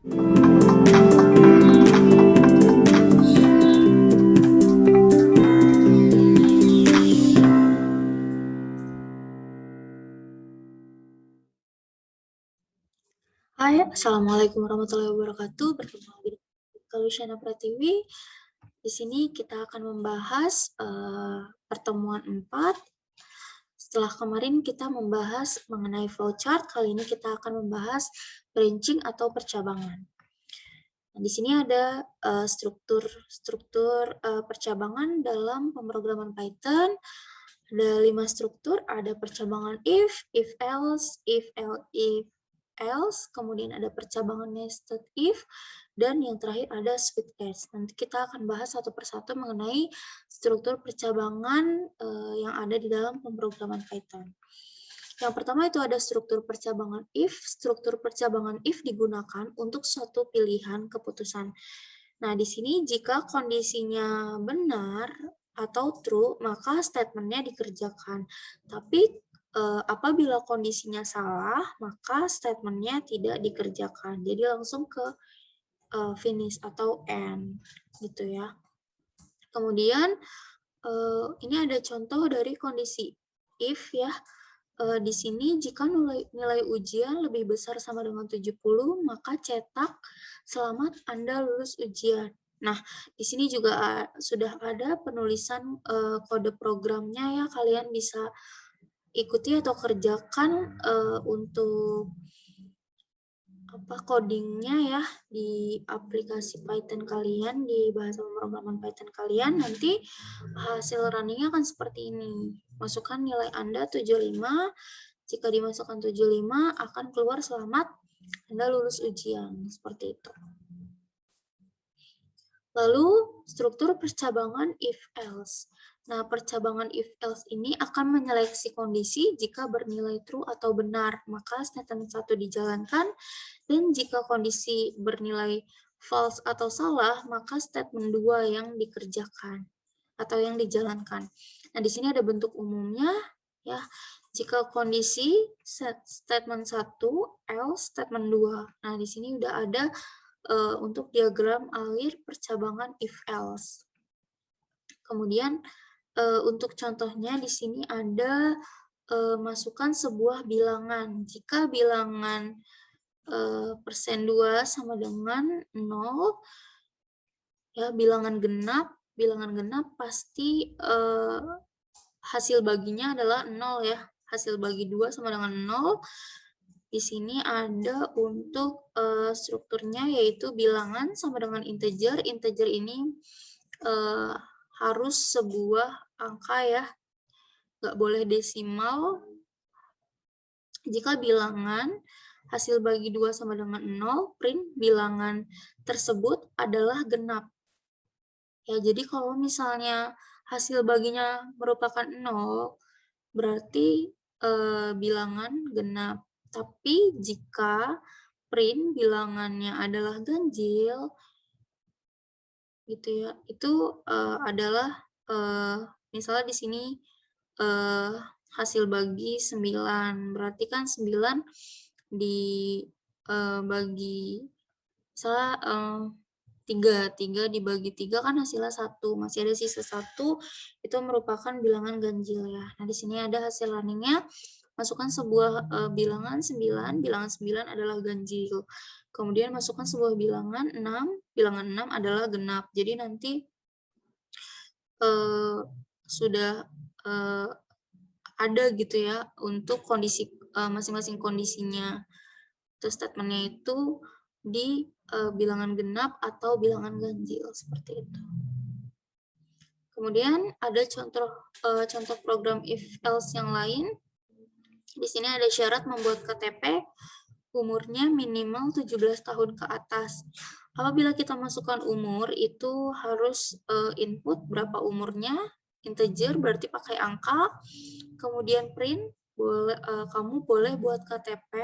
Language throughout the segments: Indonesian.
Hai, Assalamualaikum warahmatullahi wabarakatuh. Bertemu lagi dengan Luciana Pratiwi. Di sini kita akan membahas pertemuan 4. Setelah kemarin kita membahas mengenai flowchart, kali ini kita akan membahas branching atau percabangan. Nah, di sini ada struktur percabangan dalam pemrograman Python. Ada 5 struktur, ada percabangan if else, else, kemudian ada percabangan nested if, dan yang terakhir ada switch case. Nanti kita akan bahas satu persatu mengenai struktur percabangan yang ada di dalam pemrograman Python. Yang pertama itu ada struktur percabangan if. Struktur percabangan if digunakan untuk suatu pilihan keputusan. Nah, di sini jika kondisinya benar atau true, maka statementnya dikerjakan. Tapi apabila kondisinya salah, maka statementnya tidak dikerjakan. Jadi langsung ke finish atau end, gitu ya. Kemudian ini ada contoh dari kondisi if ya. Di sini jika nilai ujian lebih besar sama dengan 70, maka cetak selamat Anda lulus ujian. Nah, di sini juga sudah ada penulisan kode programnya ya, kalian bisa ikuti atau kerjakan untuk codingnya ya di aplikasi Python kalian, di bahasa pemrograman Python kalian. Nanti hasil runningnya akan seperti ini. Masukkan nilai Anda 75. Jika dimasukkan 75 akan keluar selamat Anda lulus ujian, seperti itu. Lalu struktur percabangan if else. Nah, percabangan if else ini akan menyeleksi kondisi jika bernilai true atau benar, maka statement 1 dijalankan, dan jika kondisi bernilai false atau salah, maka statement 2 yang dikerjakan atau yang dijalankan. Nah, di sini ada bentuk umumnya ya. Jika kondisi statement 1 else statement 2. Nah, di sini udah ada untuk diagram alir percabangan if else. Kemudian untuk contohnya di sini ada masukkan sebuah bilangan. Jika bilangan persen 2 sama dengan 0, ya bilangan genap pasti hasil baginya adalah 0 ya. Hasil bagi 2 sama dengan 0. Di sini ada untuk strukturnya yaitu bilangan sama dengan integer. Integer ini harus sebuah angka ya, nggak boleh desimal. Jika bilangan hasil bagi 2 sama dengan 0, print bilangan tersebut adalah genap. Ya, jadi kalau misalnya hasil baginya merupakan 0, berarti bilangan genap. Tapi jika print bilangannya adalah ganjil, gitu ya, itu adalah misalnya di sini hasil bagi 9, berarti kan 9 dibagi misalnya 3 dibagi 3 kan hasilnya 1, masih ada sisa 1, itu merupakan bilangan ganjil ya. Nah, di sini ada hasil runningnya. Masukkan sebuah bilangan 9, bilangan 9 adalah ganjil. Kemudian masukkan sebuah bilangan 6 adalah genap. Jadi nanti sudah ada gitu ya untuk kondisi masing-masing kondisinya. Terus statementnya itu di bilangan genap atau bilangan ganjil, seperti itu. Kemudian ada contoh program if else yang lain. Di sini ada syarat membuat KTP umurnya minimal 17 tahun ke atas. Apabila kita masukkan umur, itu harus input berapa umurnya, integer berarti pakai angka, kemudian print, kamu boleh buat KTP.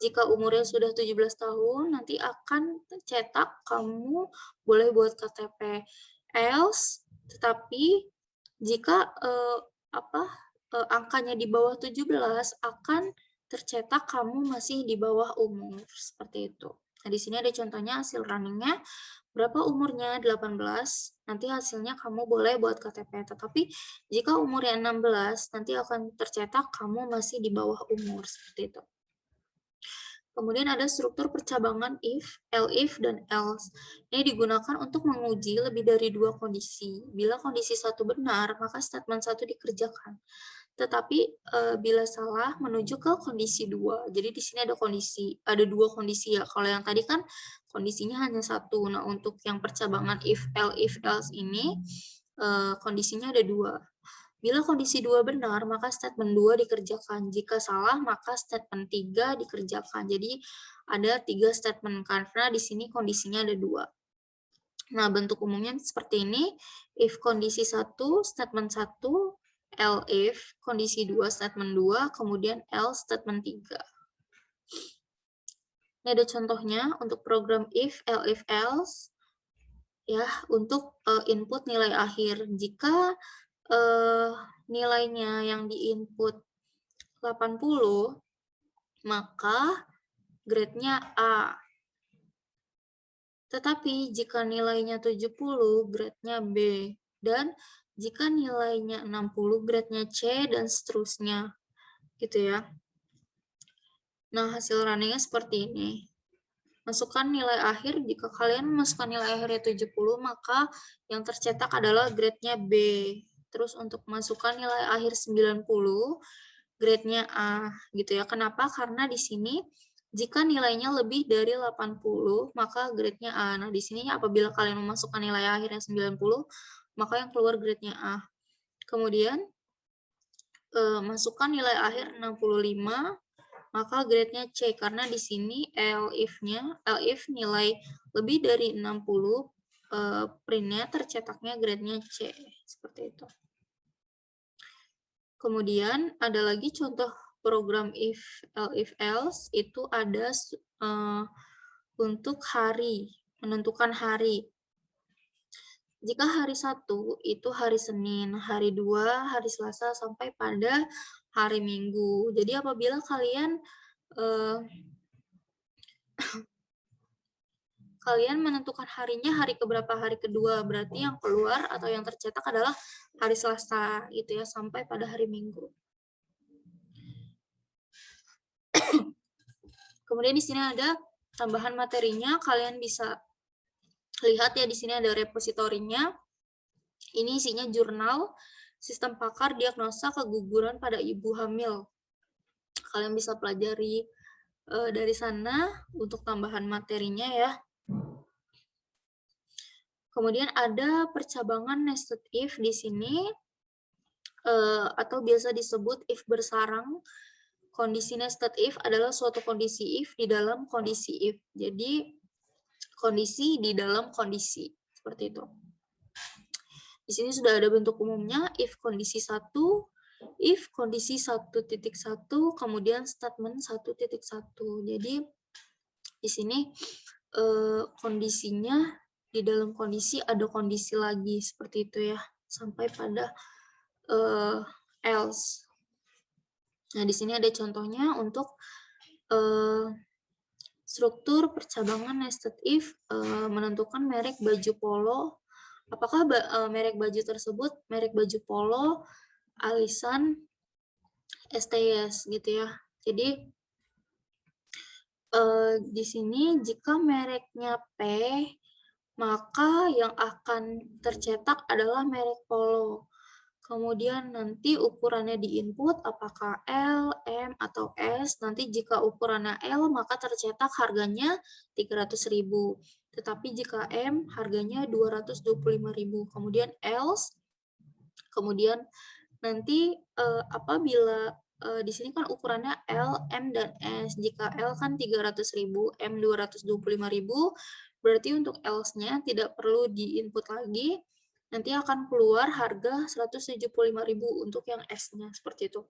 Jika umurnya sudah 17 tahun, nanti akan cetak, kamu boleh buat KTP. Else, tetapi jika angkanya di bawah 17 akan tercetak kamu masih di bawah umur, seperti itu. Nah, di sini ada contohnya hasil runningnya, berapa umurnya 18, nanti hasilnya kamu boleh buat KTP. Tetapi jika umurnya 16, nanti akan tercetak kamu masih di bawah umur, seperti itu. Kemudian ada struktur percabangan if, elif, dan else. Ini digunakan untuk menguji lebih dari dua kondisi. Bila kondisi satu benar, maka statement satu dikerjakan. Tetapi bila salah, menuju ke kondisi dua. Jadi di sini ada dua kondisi ya. Kalau yang tadi kan kondisinya hanya satu. Nah, untuk yang percabangan if, else ini kondisinya ada dua. Bila kondisi 2 benar, maka statement 2 dikerjakan. Jika salah, maka statement 3 dikerjakan. Jadi ada 3 statement karena di sini kondisinya ada 2. Nah, bentuk umumnya seperti ini. If kondisi 1, statement 1, elif, kondisi 2, statement 2, kemudian else, statement 3. Ini ada contohnya untuk program if, elif, else. Ya, untuk input nilai akhir. Jika nilainya yang diinput 80, maka grade-nya A. Tetapi jika nilainya 70, grade-nya B. Dan jika nilainya 60, grade-nya C, dan seterusnya. Gitu ya. Nah, hasil runningnya seperti ini. Masukkan nilai akhir, jika kalian memasukkan nilai akhirnya 70, maka yang tercetak adalah grade-nya B. Terus untuk masukkan nilai akhir 90, grade-nya A, gitu ya. Kenapa? Karena di sini jika nilainya lebih dari 80, maka grade-nya A. Nah, di sini apabila kalian memasukkan nilai akhirnya 90, maka yang keluar grade-nya A. Kemudian, masukkan nilai akhir 65, maka grade-nya C, karena di sini elif nilai lebih dari 60, print-nya tercetaknya grade-nya C, seperti itu. Kemudian ada lagi contoh program if, elif, else, itu ada untuk hari, menentukan hari. Jika hari 1 itu hari Senin, hari 2 hari Selasa, sampai pada hari Minggu. Jadi apabila kalian menentukan harinya hari keberapa, hari kedua, berarti yang keluar atau yang tercetak adalah hari Selasa, gitu ya, sampai pada hari Minggu. Kemudian di sini ada tambahan materinya, kalian bisa lihat ya, di sini ada repositorinya. Ini isinya jurnal, sistem pakar diagnosa keguguran pada ibu hamil. Kalian bisa pelajari dari sana untuk tambahan materinya ya. Kemudian ada percabangan nested if di sini, atau biasa disebut if bersarang. Kondisi nested if adalah suatu kondisi if di dalam kondisi if. Jadi, kondisi di dalam kondisi. Seperti itu. Di sini sudah ada bentuk umumnya, if kondisi 1, if kondisi 1.1, kemudian statement 1.1. Jadi, di sini kondisinya di dalam kondisi ada kondisi lagi, seperti itu ya, sampai pada else. Nah, di sini ada contohnya untuk struktur percabangan nested if, menentukan merek baju polo. Apakah merek baju tersebut merek baju polo, alisan, STS gitu ya. Jadi di sini jika mereknya P, maka yang akan tercetak adalah merek polo. Kemudian nanti ukurannya di input apakah L, M, atau S. Nanti jika ukurannya L, maka tercetak harganya 300.000. Tetapi jika M, harganya 225.000. Kemudian else, kemudian nanti apabila di sini kan ukurannya L, M, dan S. Jika L kan 300.000, M 225.000, berarti untuk else-nya tidak perlu di input lagi. Nanti akan keluar harga 175.000 untuk yang S-nya, seperti itu.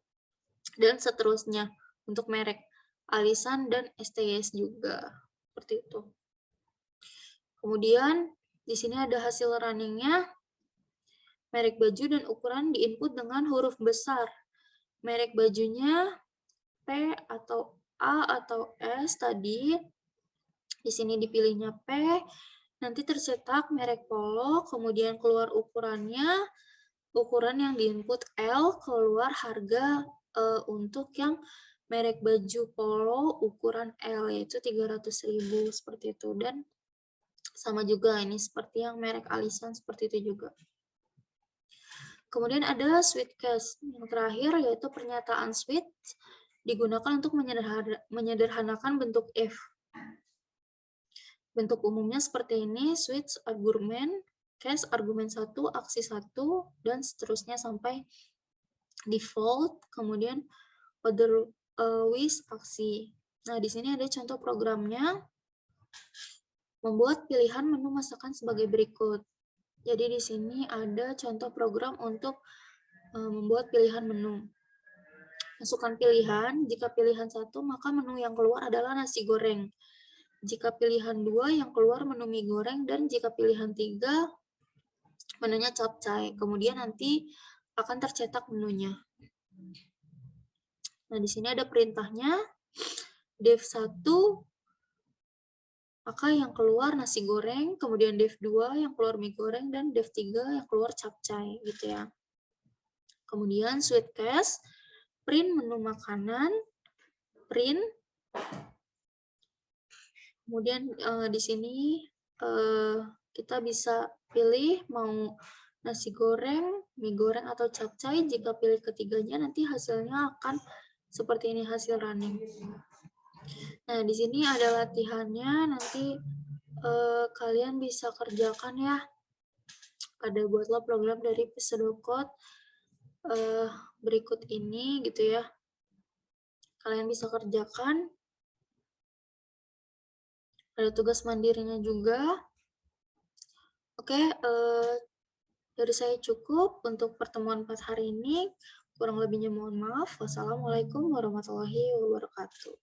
Dan seterusnya untuk merek alisan dan STS juga, seperti itu. Kemudian di sini ada hasil runningnya. Merek baju dan ukuran diinput dengan huruf besar. Merek bajunya P atau A atau S tadi Di sini dipilihnya P, nanti tercetak merek polo, kemudian keluar ukurannya, ukuran yang di-input L, keluar harga untuk yang merek baju polo ukuran L, yaitu 300.000 seperti itu. Dan sama juga ini seperti yang merek alisan seperti itu juga. Kemudian ada sweet case. Yang terakhir yaitu pernyataan sweet digunakan untuk menyederhanakan bentuk if. Bentuk umumnya seperti ini, switch argumen, case argumen 1, aksi 1, dan seterusnya sampai default, kemudian otherwise aksi. Nah, di sini ada contoh programnya, membuat pilihan menu masakan sebagai berikut. Jadi di sini ada contoh program untuk membuat pilihan menu. Masukkan pilihan, jika pilihan 1, maka menu yang keluar adalah nasi goreng. Jika pilihan 2, yang keluar menu mie goreng, dan jika pilihan 3, menunya capcay. Kemudian nanti akan tercetak menunya. Nah, di sini ada perintahnya, dev 1, maka yang keluar nasi goreng, kemudian dev 2 yang keluar mie goreng, dan dev 3 yang keluar capcay, gitu ya. Kemudian sweet case, print menu makanan, print. Kemudian di sini kita bisa pilih mau nasi goreng, mie goreng, atau capcay. Jika pilih ketiganya, nanti hasilnya akan seperti ini hasil running. Nah, di sini ada latihannya, nanti kalian bisa kerjakan ya. Ada buatlah program dari pseudocode berikut ini gitu ya. Kalian bisa kerjakan. Ada tugas mandirinya juga. Oke, dari saya cukup untuk pertemuan 4 hari ini. Kurang lebihnya mohon maaf. Wassalamualaikum warahmatullahi wabarakatuh.